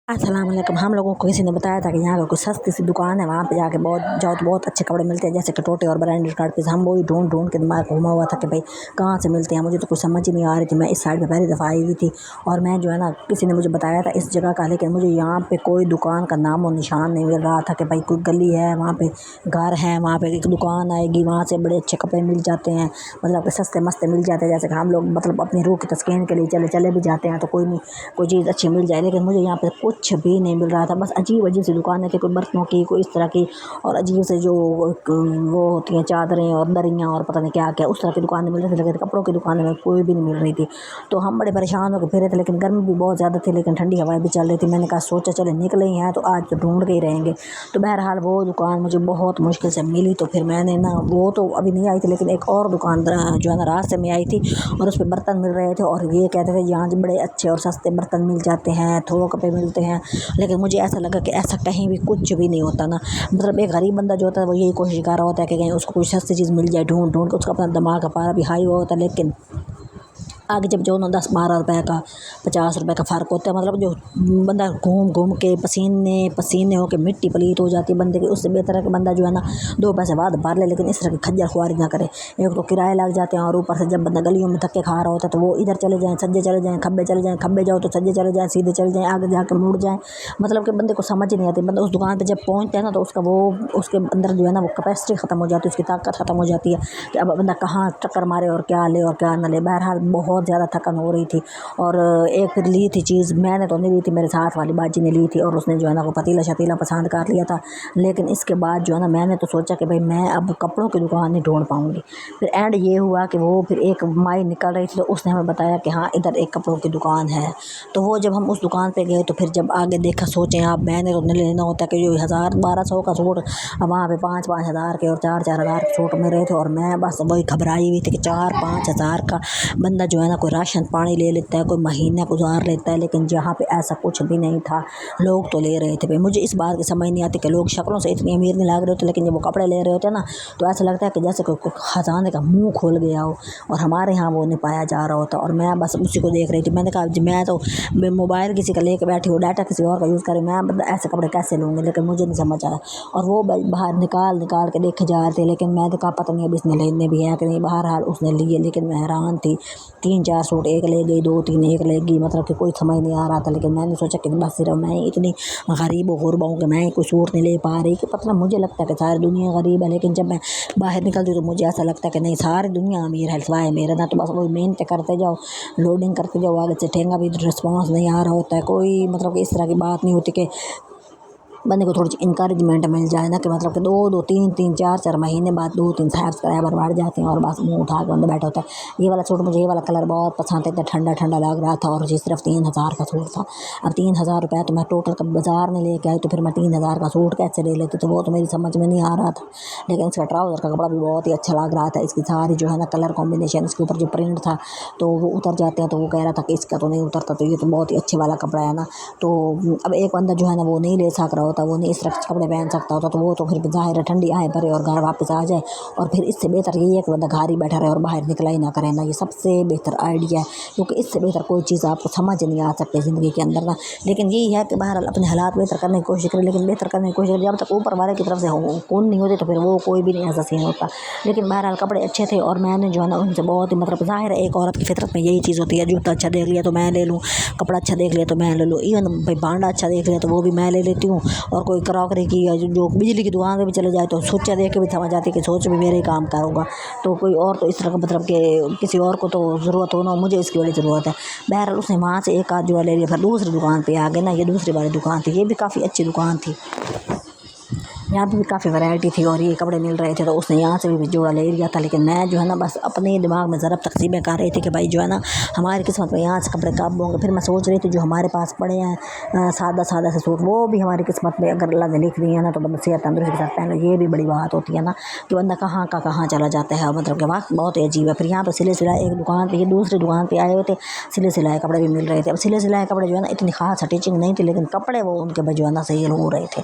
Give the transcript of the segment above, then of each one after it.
अस्सलाम वालेकुम। हम लोगों को किसी ने बताया था कि यहाँ का कोई सस्ती सी दुकान है, वहाँ पे जाके जाओ तो बहुत अच्छे कपड़े मिलते हैं, जैसे कटोटे और ब्रांडेड कार्ड पीस। हम वही ढूंढ ढूंढ के दिमाग घूमा हुआ था कि भाई कहाँ से मिलते हैं। मुझे तो कुछ समझ ही नहीं आ रही थी। मैं इस साइड पे पहली दफ़ा आई हुई थी और मैं जो है ना, किसी ने मुझे बताया था इस जगह का, लेकिन मुझे यहाँ पे कोई दुकान का नाम और निशान नहीं मिल रहा था कि भाई कोई गली है, वहाँ पे घर है, वहाँ पे एक दुकान आएगी, वहाँ से बड़े अच्छे कपड़े मिल जाते हैं, मतलब कि सस्ते मस्ते मिल जाते हैं। जैसे कि हम लोग मतलब अपनी रूह की तस्कीन के लिए चले चले भी जाते हैं तो कोई नहीं, कोई चीज़ अच्छी मिल जाए, लेकिन मुझे यहाँ पे कुछ भी नहीं मिल रहा था। बस अजीब अजीब सी दुकानें थी, कोई बर्तनों की, कोई इस तरह की, और अजीब से जो वो होती हैं चादरें और दरियाँ और पता नहीं क्या क्या, उस तरह की दुकानें मिल रही थी, लेकिन कपड़ों की दुकानें में कोई भी नहीं मिल रही थी। तो हम बड़े परेशान होकर फिरे थे, लेकिन गर्मी भी बहुत ज़्यादा थी, लेकिन ठंडी हवाएं भी चल रही थी। मैंने कहा सोचा चले निकले ही हैं तो आज तो ढूंढ के ही रहेंगे। तो बहरहाल वो दुकान मुझे बहुत मुश्किल से मिली, तो फिर मैंने ना, वो तो अभी नहीं आई थी, लेकिन एक और दुकान जो है ना रास्ते में आई थी, और उस पर बर्तन मिल रहे थे और ये कहते थे यहाँ बड़े अच्छे और सस्ते बर्तन मिल जाते हैं, थोक पे मिलते हैं। लेकिन मुझे ऐसा लगा कि ऐसा कहीं भी कुछ भी नहीं होता ना। मतलब एक गरीब बंदा जो होता है वो यही कोशिश कर रहा होता है कि कहीं उसको कोई सस्ती चीज़ मिल जाए, ढूंढ ढूंढ के उसका अपना दिमाग का पारा भी हाई हुआ होता है, लेकिन आगे जब जो ना 10-12 रुपए का, 50 रुपए का फ़र्क होता है, मतलब जो बंदा घूम घूम के पसीने पसीने होकर मिट्टी पलीत हो जाती है बंदे की, उससे बेहतर है कि बंदा जो है ना 2 पैसे बाद भर ले, लेकिन इस तरह की खज्जल खुआरी ना करे। एक तो किराए लग जाते हैं, और ऊपर से जब बंदा गलियों में धक्के खा रहा होता है तो वो इधर चले जाएँ, सज्जे चले जाएँ, खब्बे चले जाएँ, खब्बे जाओ तो सज्जे चले जाएँ, सीधे चले जाएँ, आगे जाके मुड़ जाएँ। मतलब कि बंदे को समझ ही नहीं आती। बंदा उस दुकान पर जब पहुँचता है ना तो उसका वो, उसके अंदर जो है ना वो कैपेसिटी ख़त्म हो जाती है, उसकी ताकत ख़त्म हो जाती है कि अब बंदा कहाँ चक्कर मारे और क्या ले और क्या ना ले। बहरहाल बहुत ज़्यादा थकन हो रही थी। और एक फिर ली थी चीज़, मैंने तो नहीं ली थी, मेरे साथ वाली बाजी ने ली थी, और उसने जो है ना वो पतीला शतीला पसंद कर लिया था। लेकिन इसके बाद जो है ना मैंने तो सोचा कि भाई मैं अब कपड़ों की दुकान नहीं ढूंढ पाऊँगी। फिर एंड ये हुआ कि वो फिर एक माई निकल रही थी तो उसने हमें बताया कि हाँ इधर एक कपड़ों की दुकान है। तो वो जब हम उस दुकान पे गए तो फिर जब आगे देखा, सोचें आप, मैंने तो नहीं लेना होता कि जो 1000-1200 का सूट, अब वहाँ पे 5-5 हज़ार के और 4-4 हज़ार के सूट मिल रहे थे, और मैं बस वही घबराई हुई थी कि 4-5 हज़ार का बंदा जो है ना कोई राशन पानी ले लेता है, कोई महीना गुजार लेता है, लेकिन जहाँ पे ऐसा कुछ भी नहीं था। लोग तो ले रहे थे भाई। मुझे इस बात की समझ नहीं आती कि लोग शक्लों से इतनी अमीर नहीं लग रहे होते, लेकिन जब वो कपड़े ले रहे होते हैं ना तो ऐसा लगता है कि जैसे कोई खजाने का मुंह खोल गया हो, और हमारे यहाँ वो नहीं पाया जा रहा होता। और मैं बस उसी को देख रही थी। मैंने कहा मैं तो मोबाइल किसी का लेके बैठी हूँ, डाटा किसी और का यूज़ करें, मैं मतलब ऐसे कपड़े कैसे लूँगी, लेकिन मुझे नहीं समझ आया। और वो बाहर निकाल निकाल के देखे जा रहे थे, लेकिन मैं तो कहा पता नहीं अब इसने लेने भी है कि नहीं। बहरहाल उसने लिए, लेकिन मैं हैरान थी। 3-4 सूट एक ले गई, 2-3 एक ले गई, मतलब कि कोई समझ नहीं आ रहा था। लेकिन मैंने सोचा कि बस सिर्फ मैं इतनी गरीब और गुरबा हूँ कि मैं कोई सूट नहीं ले पा रही, कि पता मुझे लगता है कि सारी दुनिया गरीब है, लेकिन जब मैं बाहर निकलती हूँ तो मुझे ऐसा लगता है कि नहीं, सारी दुनिया अमीर है सिवाय मेरे ना। तो बस वही मेहनत करते जाओ, लोडिंग करते जाओ, आगे से ठेंगा भी रिस्पॉन्स नहीं आ रहा होता है, कोई मतलब कि इस तरह की बात नहीं होती कि बंदे को थोड़ी सी इंकरेजमेंट मिल जाए ना, कि मतलब कि 2-3 4 महीने बाद 2-3 सब्सक्राइबर बढ़ जाते हैं और बस मुंह उठा के बंदा बैठा होता है। ये वाला सूट, मुझे ये वाला कलर बहुत पसंद है, इतना ठंडा ठंडा लग रहा था, और जी सिर्फ 3000 का सूट था। अब 3000 रुपये तो मैं टोटल का बाजार नहीं लेके आई, तो फिर मैं 3000 का सूट कैसे ले लेती, तो वो तो मेरी समझ में नहीं आ रहा था। लेकिन इसका ट्राउज़र का कपड़ा भी बहुत ही अच्छा लग रहा था, इसकी सारी जो है ना कलर कॉम्बिनेशन, इसके ऊपर जो प्रिंट था तो वो उतर जाते हैं, तो वो कह रहा था कि इसका तो नहीं उतरता, तो ये तो बहुत ही अच्छे वाला कपड़ा है ना। तो अब एक बंदा जो है ना वो नहीं ले सक रहा होता, वो नहीं इस तरह के कपड़े पहन सकता होता, तो वो तो फिर ज़ाहिर है ठंडी आए भरे और घर वापस आ जाए। और फिर इससे बेहतर यही है कि बंदा घर ही बैठा रहे और बाहर निकला ही ना करे ना, ये सबसे बेहतर आइडिया है, क्योंकि इससे बेहतर कोई चीज़ आपको समझ नहीं आ सकती ज़िंदगी के अंदर ना। लेकिन यही है कि बहरहाल अपने हालात बेहतर करने की कोशिश करें, लेकिन बेहतर करने की कोशिश करें जब तक ऊपर वाले की तरफ से कौन नहीं होती, तो फिर वो कोई भी नहीं ऐसा सीन होता। लेकिन बहरहाल कपड़े अच्छे थे, और मैंने जो है ना उनसे बहुत ही, मतलब ज़ाहिर है एक औरत की फितरत में यही चीज़ होती है, जूता अच्छा देख लिया तो मैं ले लूँ, कपड़ा अच्छा देख लिया तो मैं ले लूँ, इवन भाई भांडा अच्छा देख लिया तो वो भी मैं ले लेती हूँ। और कोई क्रॉकरी की जो बिजली की दुकान पे भी चले जाए तो सोचा देख के भी समझ आती है कि सोच भी मेरे ही काम का होगा, तो कोई और तो इस तरह का, मतलब कि किसी और को तो ज़रूरत हो ना, मुझे इसकी बड़ी ज़रूरत है। बहरहाल उसने वहाँ से एक आध जोड़ा ले लिया, फिर दूसरी दुकान पे आ गए ना, ये दूसरी वाली दुकान थी, ये भी काफ़ी अच्छी दुकान थी, यहाँ पे भी काफ़ी वैरायटी थी और ये कपड़े मिल रहे थे, तो उसने यहाँ से भी जोड़ा ले लिया था। लेकिन मैं जो है ना बस अपने दिमाग में ज़रा तकसीमें कर रही थी कि भाई जो है ना हमारी किस्मत में यहाँ से कपड़े कब होंगे। फिर मैं सोच रही थी जो हमारे पास पड़े हैं सादा सादा से सूट, वो भी हमारी किस्मत में अगर अल्लाह ने लिख दिए हैं ना, तो बंदा सेहत तंदुरुस्ती के साथ पहन लो। ये भी बड़ी बात होती है ना कि बंदा कहाँ का कहाँ चला जाता है, मतलब कि वक्त बहुत ही अजीब है। फिर यहाँ पर सिले सिलाए एक दुकान पर, ये दूसरी दुकान पर आए हुए थे, सिले सिलाए कपड़े भी मिल रहे थे। अब सिले सिलाए कपड़े जो है ना इतनी खास स्टिचिंग नहीं थी, लेकिन कपड़े वो उनके जो है ना सही हो रहे थे।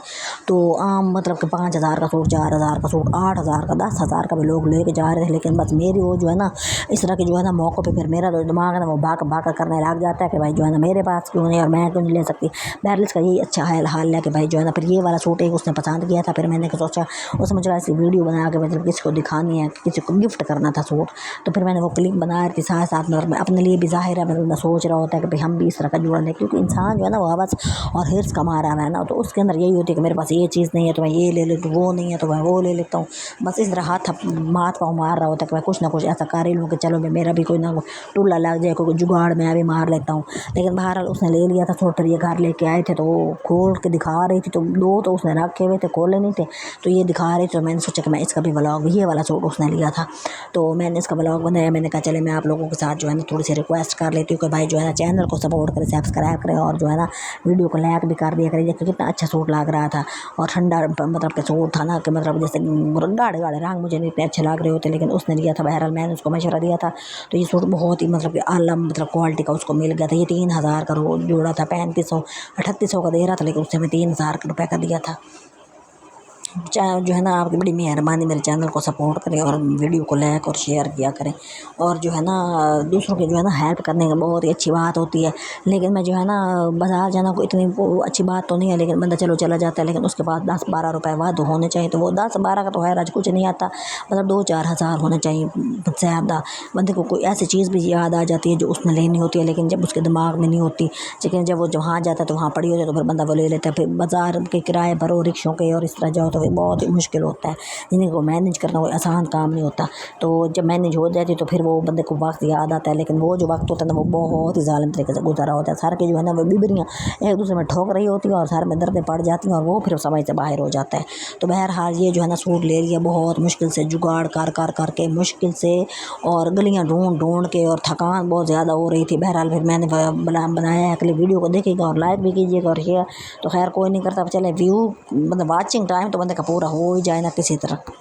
तो आम मतलब मतलब कि 5,000 का सूट, 4,000 का सूट, 8,000 का, 10,000 का भी लोग लेके जा रहे थे। लेकिन बस मेरी वो जो है ना इस तरह के जो है ना मौक़ों पे फिर मेरा जो दिमाग है ना वो भाग भाग करने लग जाता है कि भाई जो है ना मेरे पास क्यों नहीं और मैं क्यों नहीं ले सकती। बहरहाल इसका यही अच्छा हाल है कि भाई जो है ना फिर ये वाला सूट एक उसने पसंद किया था। फिर मैंने सोचा उसने मुझे ऐसी वीडियो बना के मतलब किसी को दिखानी है, किसी को गिफ्ट करना था सूट। तो फिर मैंने वो क्लिप बना रही थी साथ साथ में। और मैं अपने लिए भी ज़ाहिर है मतलब सोच रहा होता है कि भाई हम भी इस तरह का जुड़ा लें, क्योंकि इंसान जो है ना वो हवस और हिर्स का मारा है ना, तो उसके अंदर यही होती है कि मेरे पास ये चीज़ नहीं है तो मैं ये ले लेता हूँ, वो नहीं है तो मैं वो ले लेता हूँ। बस इस तरह हाथ पाँव मार रहा होता है कि मैं कुछ ना कुछ ऐसा कर ही लूँ कि चलो मैं मेरा भी कोई ना टुल्ला लग जाए, कोई जुगाड़ मैं भी मार लेता हूँ। लेकिन बहरहाल उसने ले लिया था सूट। फिर ये घर लेके आए थे तो वो खोल के दिखा रही थी, तो दो तो उसने रखे हुए थे, खोले नहीं थे, तो ये दिखा रही थी। तो मैंने सोचा कि मैं इसका भी व्लॉग, ये वाला सूट उसने लिया था तो मैंने इसका व्लॉग बनाया। मैंने कहा चले मैं आप लोगों के साथ जो है ना थोड़ी सी रिक्वेस्ट कर लेती हूँ कि भाई जो है ना चैनल को सपोर्ट करें, सब्सक्राइब करें और जो है ना वीडियो को लाइक भी कर दिया करें। देखिए कितना अच्छा सूट लग रहा था और ठंडा मतलब के सूट था ना कि मतलब जैसे गाढ़े गाढ़े रंग मुझे नहीं इतने अच्छे लग रहे होते, लेकिन उसने लिया था। बहरहाल मैंने उसको मशवरा दिया था तो ये सूट बहुत ही मतलब कि आला मतलब क्वालिटी का उसको मिल गया था। ये 3,000 का रोज जोड़ा था, 3500 3800 का दे रहा था, लेकिन उससे मैं 3,000 रुपये का दिया था। जो है ना आपकी बड़ी मेहरबानी, मेरे चैनल को सपोर्ट करें और वीडियो को लाइक और शेयर किया करें। और जो है ना दूसरों की जो है ना हेल्प करने की बहुत ही अच्छी बात होती है। लेकिन मैं जो है ना बाज़ार जाना कोई इतनी अच्छी बात तो नहीं है, लेकिन बंदा चलो चला जाता है, लेकिन उसके बाद 10-12 रुपये वाद होने चाहिए। तो वो 10-12 का तो है आज कुछ नहीं आता, मतलब 2-4 हज़ार होने चाहिए ज़्यादा। बंदे को कोई ऐसी चीज़ भी याद आ जाती है जो उसने लेनी होती है, लेकिन जब उसके दिमाग में नहीं होती। लेकिन जब वो जहाँ जाता है तो वहाँ पड़ी होती है तो फिर बंदा वो ले लेता है। फिर बाज़ार के किराए भरो रिक्शों के और इस तरह जाओ तो फिर बहुत ही मुश्किल होता है। जिन्हें को मैनेज करना कोई आसान काम नहीं होता। तो जब मैनेज हो जाती तो फिर वो बंदे को वक्त याद आता है, लेकिन वो जो वक्त होता है ना वो बहुत ही ज़ालिम तरीके से गुजरा होता है। सर के जो है ना वो बिबरियाँ एक दूसरे में ठोक रही होती हैं और सर में दर्दें पड़ जाती हैं और वो फिर समझ से बाहर हो जाता है। तो बहरहाल ये जो है ना सूट ले लिया बहुत मुश्किल से, जुगाड़ कर कर करके मुश्किल से, और गलियाँ ढूंढ ढूंढ के, और थकान बहुत ज़्यादा हो रही थी। बहरहाल फिर मैंने बनाया है कि वीडियो को देखिएगा और लाइक भी कीजिएगा और शेयर तो खैर कोई नहीं करता, चले व्यू मतलब वाचिंग टाइम तो बंदे का पूरा हो ही जाए ना किसी तरह।